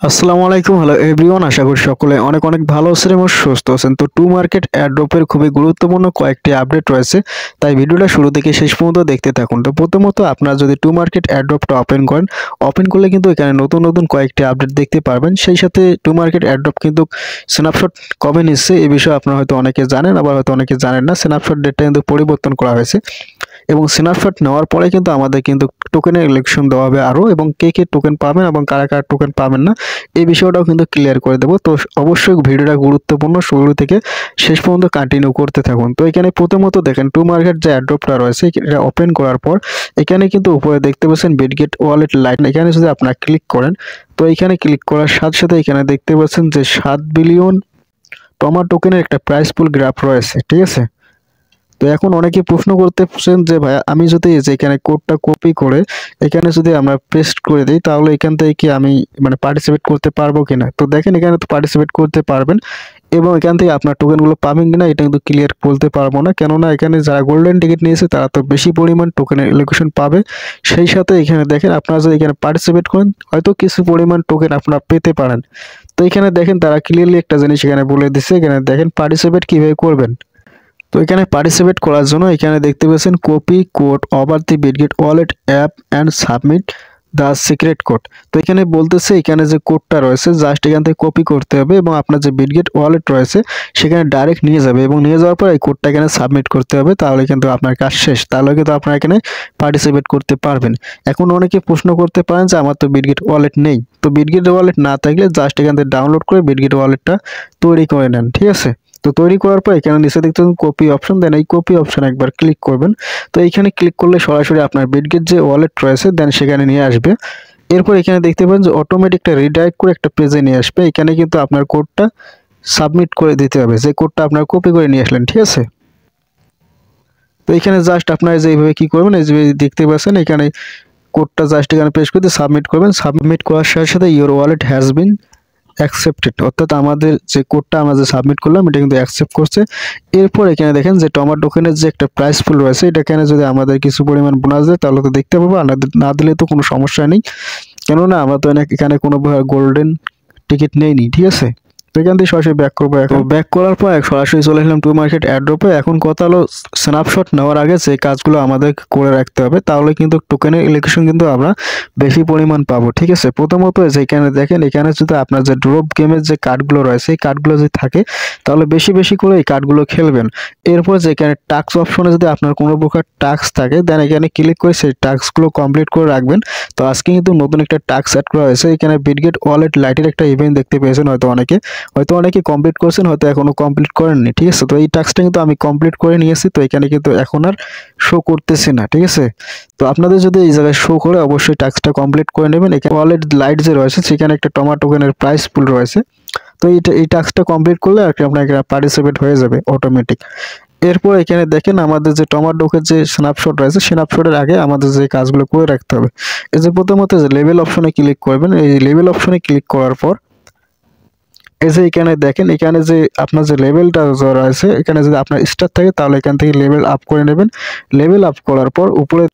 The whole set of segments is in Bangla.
আসসালামু আলাইকুম। হ্যালো এভরিওয়ান, আশা করি সকলে অনেক অনেক ভালো আছেন এবং সুস্থ আছেন। তো টু মার্কেট এয়ারড্রপের খুবই গুরুত্বপূর্ণ কয়েকটি আপডেট রয়েছে, তাই ভিডিওটা শুরু থেকে শেষ পর্যন্ত দেখতে থাকুন। তো প্রথমত আপনারা যদি টু মার্কেট এয়ারড্রপটা ওপেন করলে কিন্তু এখানে নতুন নতুন কয়েকটি আপডেট দেখতে পারবেন। সেই সাথে টু মার্কেট এয়ারড্রপ কিন্তু স্ন্যাপশট কবে নিচ্ছে এই বিষয়ে আপনারা হয়তো অনেকে জানেন, আবার হয়তো অনেকে জানেন না। স্ন্যাপশট ডেটটা কিন্তু পরিবর্তন করা হয়েছে এবং স্ন্যাপশট নেওয়ার পরে কিন্তু আমাদের কিন্তু টোকেনের ইলেকশন দেওয়া হবে আরও, এবং কে কে টোকেন পাবেন এবং কারা কারা টোকেন পাবেন না এই বিষয়টাও কিন্তু ক্লিয়ার করে দেবো। তো অবশ্যই ভিডিওটা গুরুত্বপূর্ণ, শুরু থেকে শেষ পর্যন্ত কন্টিনিউ করতে থাকুন। তো এখানে প্রথমত দেখেন টু মার্কেট যে অ্যাড্রপটা রয়েছে এটা ওপেন করার পর এখানে কিন্তু উপরে দেখতে পাচ্ছেন বিটগেট ওয়ালেট লাইট, এখানে যদি আপনারা ক্লিক করেন তো এখানে ক্লিক করার সাথে সাথে এখানে দেখতে পাচ্ছেন যে 7 বিলিয়ন টমা টোকেনের একটা প্রাইস পুল গ্রাফ রয়েছে, ঠিক আছে। তো এখন অনেকে প্রশ্ন করতেছেন যে ভাই আমি যদি এখানে কোডটা কপি করে এখানে যদি আমরা পেস্ট করে দিই তাহলে এখান থেকে কি আমি পার্টিসিপেট করতে পারবো কিনা। তো দেখেন এখানে তো পার্টিসিপেট করতে পারবেন এবং এখান থেকে আপনার টোকেনগুলো পাবেন কিনা এটা কিন্তু ক্লিয়ার বলতে পারবো না, কেননা এখানে যারা গোল্ডেন টিকিট নিয়েছে তারা তো বেশি পরিমাণ টোকেনের এলোকেশন পাবে। সেই সাথে এখানে দেখেন আপনারা যদি এখানে পার্টিসিপেট করেন হয়তো কিছু পরিমাণ টোকেন আপনারা পেতে পারেন। তো এখানে দেখেন তারা ক্লিয়ারলি একটা জিনিস এখানে বলে দিচ্ছে, এখানে দেখেন পার্টিসিপেট কিভাবে করবেন। তো এখানে পার্টিসিপেট করার জন্য এখানে দেখতে পাচ্ছেন copy code over the Bitget wallet app and submit the secret code. তো এখানে বলতেছে এখানে যে কোডটা রয়েছে জাস্ট এখান থেকে কপি করতে হবে এবং আপনার যে বিটগেট ওয়ালেট রয়েছে সেখানে ডাইরেক্ট নিয়ে যাবে এবং নিয়ে যাওয়ার পর এই কোডটা এখানে সাবমিট করতে হবে, তাহলে কিন্তু আপনার কাজ শেষ, তাহলে কিন্তু আপনারা এখানে পার্টিসিপেট করতে পারবেন। এখন অনেকে প্রশ্ন করতে পারেন যে আমার তো বিটগেট ওয়ালেট নেই। তো বিটগেট ওয়ালেট না থাকলে জাস্ট এখান থেকে ডাউনলোড করে বিটগেট ওয়ালেটটা তৈরি করে নেন, ঠিক আছে। তো তৈরি করার পর এখানে নিচে দেখতে কপি অপশন, দেন এই কপি অপশন একবার ক্লিক করবেন। তো এইখানে ক্লিক করলে সরাসরি আপনার বিটগেট যে ওয়ালেট রয়েছে দেন সেখানে নিয়ে আসবে। এরপর এখানে দেখতে পাবেন যে অটোমেটিকটা রিডাইরেক্ট করে একটা পেজে নিয়ে আসবে। এখানে কিন্তু আপনার কোডটা সাবমিট করে দিতে হবে, যে কোডটা আপনার কপি করে নিয়ে আসলেন, ঠিক আছে। তো এখানে জাস্ট আপনারা এইভাবে কি করবেন, এই যে দেখতে পাচ্ছেন এখানে কোডটা জাস্ট এখানে পেস্ট করে সাবমিট করবেন। সাবমিট করার সাথে সাথে your wallet has been accepted, অর্থাৎ আমাদের যে কোডটা আমরা যে সাবমিট করলাম এটা কিন্তু অ্যাকসেপ্ট করছে। এরপর এখানে দেখেন যে টমা টোকেনের যে একটা প্রাইস পুল রয়েছে এটা এখানে যদি আমাদের কিছু পরিমাণ বোনাস দেয় তাহলে তো দেখতে পাবো, আর না দিলে তো কোনো সমস্যা নেই, কেননা আমরা তো এখানে কোনো গোল্ডেন টিকিট নেইনি, ঠিক আছে। তো এখান থেকে সরাসরি ব্যাক করবো। এখন ব্যাক করার পর সরাসরি চলে এলাম টু মার্কেট অ্যাড্রপে। এখন কথা হলো স্ন্যাপশট নেওয়ার আগে যে কাজগুলো আমাদের করে রাখতে হবে, তাহলে কিন্তু টোকেনের ইলেকশন কিন্তু আমরা বেশি পরিমাণ পাবো, ঠিক আছে। প্রথমত যেখানে দেখেন এখানে যদি আপনার যে ড্রপ গেমের যে কার্ডগুলো রয়েছে এই কার্ডগুলো যদি থাকে তাহলে বেশি বেশি করে এই কার্ডগুলো খেলবেন। এরপর যেখানে টাস্ক অপশনে যদি আপনার কোনো প্রকার টাস্ক থাকে দেন এখানে ক্লিক করে সেই টাস্কগুলো কমপ্লিট করে রাখবেন। তো আজকে কিন্তু নতুন একটা টাস্ক সেট করা হয়েছে, এখানে বিটগেট ওয়ালেট লাইটের একটা ইভেন্ট দেখতে পেয়েছেন হয়তো অনেকে কমপ্লিট করছেন, হয়তো এখনো কমপ্লিট করেননি, ঠিক আছে। তো এই টাস্কটা কিন্তু আমি কমপ্লিট করে নিয়েছি, তো এখানে কিন্তু এখন আর শো করতেছে না, ঠিক আছে। তো আপনাদের যদি এই জায়গায় শো করে অবশ্যই টাস্কটা কমপ্লিট করে নেবেন। এখানে ওয়ালেট লাইট যে রয়েছে সেখানে একটা টমা টোকেনের প্রাইস পুল রয়েছে, তো এই টাস্কটা কমপ্লিট করলে আর কি আপনার পার্টিসিপেট হয়ে যাবে অটোমেটিক। এরপর এখানে দেখেন আমাদের যে টমাটোকের যে স্ন্যাপশট রয়েছে স্ন্যাপশটের আগে আমাদের যে কাজগুলো করে রাখতে হবে। এই যে প্রথমত যে লেভেল অপশনে ক্লিক করবেন, এই লেভেল অপশনে ক্লিক করার পর এই যে এখানে দেখেন এখানে যে আপনার যে লেভেলটা রয়েছে এখানে যদি আপনার স্টার থাকে তাহলে এখান থেকে লেভেল আপ করে নেবেন। লেভেল আপ করার পর উপরে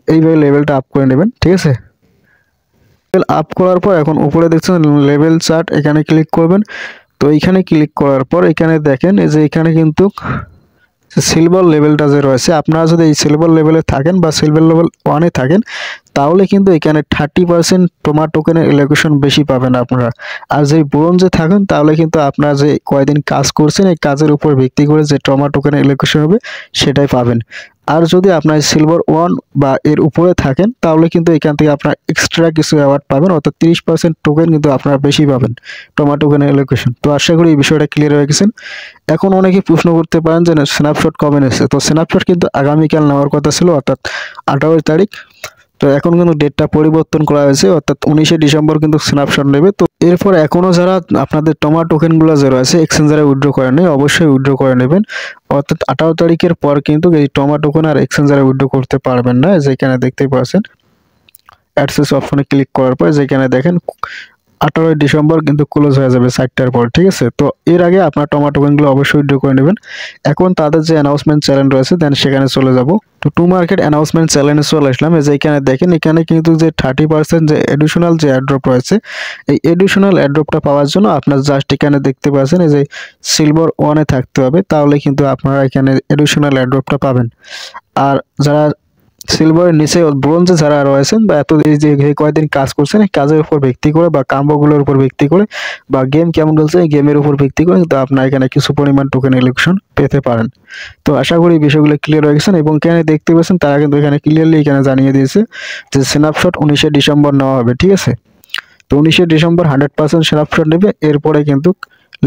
এইভাবে লেভেলটা আপ করে নেবেন, ঠিক আছে। লেভেল আপ করার পর এখন উপরে দেখছেন লেভেল চার্ট, এখানে ক্লিক করবেন। তো এইখানে ক্লিক করার পর এখানে দেখেন এই যে এখানে কিন্তু সিলভার লেভেলটা যে রয়েছে আপনারা যদি এই সিলভার লেভেলে থাকেন বা সিলভার লেভেল 1-এ থাকেন তাহলে কিন্তু এখানে 30% টোমা টোকেনের এলোকেশন বেশি পাবেন আপনারা। আর যদি ব্রোঞ্জে থাকেন তাহলে কিন্তু আপনারা যে কয়দিন কাজ করছেন এই কাজের উপর ভিত্তি করে যে টোমা টোকেনের এলোকেশন হবে সেটাই পাবেন। আর যদি আপনার সিলভার 1 বা এর উপরে থাকেন তাহলে কিন্তু এখান থেকে আপনার এক্সট্রা কিছু অ্যাওয়ার্ড পাবেন, অর্থাৎ 30% টোকেন কিন্তু আপনারা বেশি পাবেন টোমা টোকেনের এলোকেশন। তো আশা করি এই বিষয়টা ক্লিয়ার হয়ে গেছেন। এখন অনেকে প্রশ্ন করতে পারেন যে স্ন্যাপশট কবে নেছে। তো স্ন্যাপশট কিন্তু আগামীকাল নেওয়ার কথা ছিল, অর্থাৎ 18 তারিখ। তো এখন কিন্তু ডেটটা পরিবর্তন করা হয়েছে, অর্থাৎ 19শে ডিসেম্বর কিন্তু স্ন্যাপশট নেবে। তো এরপর এখনও যারা আপনাদের টমা টোকেনগুলো যে রয়েছে এক্সচেঞ্জারে উইথড্র করে নেই অবশ্যই উইথড্র করে নেবেন, অর্থাৎ 18 তারিখের পর কিন্তু এই টমা টোকেন আর এক্সচেঞ্জারে উইথড্র করতে পারবেন না। যেখানে দেখতেই পাচ্ছেন অ্যাডসেস অপশনে ক্লিক করার পর যেখানে দেখেন 18 ডিসেম্বর কিন্তু ক্লোজ হয়ে যাবে 4টার পর, ঠিক আছে। তো এর আগে আপনার টমেটো কয়েনগুলো অবশ্যই উইথড্র করে নেবেন। এখন তাদের যে অ্যানাউন্সমেন্ট চ্যানেল রয়েছে দেন সেখানে চলে যাব। তো টু মার্কেট অ্যানাউন্সমেন্ট চ্যানেলে চলে আসলাম। এই যে এখানে দেখেন, এখানে কিন্তু যে 30% যে এডিশনাল যে অ্যাড্রপ রয়েছে, এই এডিশনাল অ্যাড্রপটা পাওয়ার জন্য আপনার জাস্ট এখানে দেখতে পাচ্ছেন এই যে সিলভার 1-এ থাকতে হবে, তাহলে কিন্তু আপনারা এখানে এডিশনাল অ্যাড্রপটা পাবেন। আর যারা সিলভারের নিচে ব্রোঞ্জে যারা রয়েছেন বা এত এই যে কয়েকদিন কাজ করছেন, এই কাজের উপর ভিত্তি করে বা কাম্বোগুলোর উপর ভিত্তি করে বা গেম কেমন চলছে এই গেমের উপর ভিত্তি করে কিন্তু আপনার এখানে কিছু পরিমাণ টোকেন ইলেকশন পেতে পারেন। তো আশা করি বিষয়গুলো ক্লিয়ার হয়ে গেছেন। এবং এখানে দেখতে পাচ্ছেন তারা কিন্তু এখানে ক্লিয়ারলি এখানে জানিয়ে দিয়েছে যে স্ন্যাপশট 19শে ডিসেম্বর নেওয়া হবে, ঠিক আছে। তো 19শে ডিসেম্বর 100% স্ন্যাপশট নেবে, এরপরে কিন্তু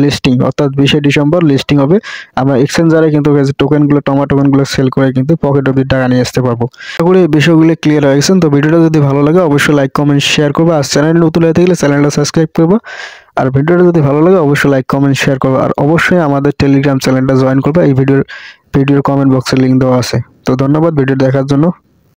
লিস্টিং অর্থাৎ 20শে ডিসেম্বর লিস্টিং হবে। আমরা এক্সচেঞ্জারে কিন্তু টোকেনগুলো টোকেনগুলো সেল করে কিন্তু পকেট অব্দি টাকা নিয়ে আসতে পারবো। আশা করি এই বিষয়গুলো ক্লিয়ার হয়ে গেছেন। তো ভিডিওটা যদি ভালো লাগে অবশ্যই লাইক কমেন্ট শেয়ার করবে। আর চ্যানেল নতুন হয়ে থাকলে চ্যানেলটা সাবস্ক্রাইব করবে। আর ভিডিওটা যদি ভালো লাগে অবশ্যই লাইক কমেন্ট শেয়ার করবে। আর অবশ্যই আমাদের টেলিগ্রাম চ্যানেলটা জয়েন করবে, এই ভিডিওর কমেন্ট বক্সে লিঙ্ক দেওয়া আছে। তো ধন্যবাদ ভিডিও দেখার জন্য।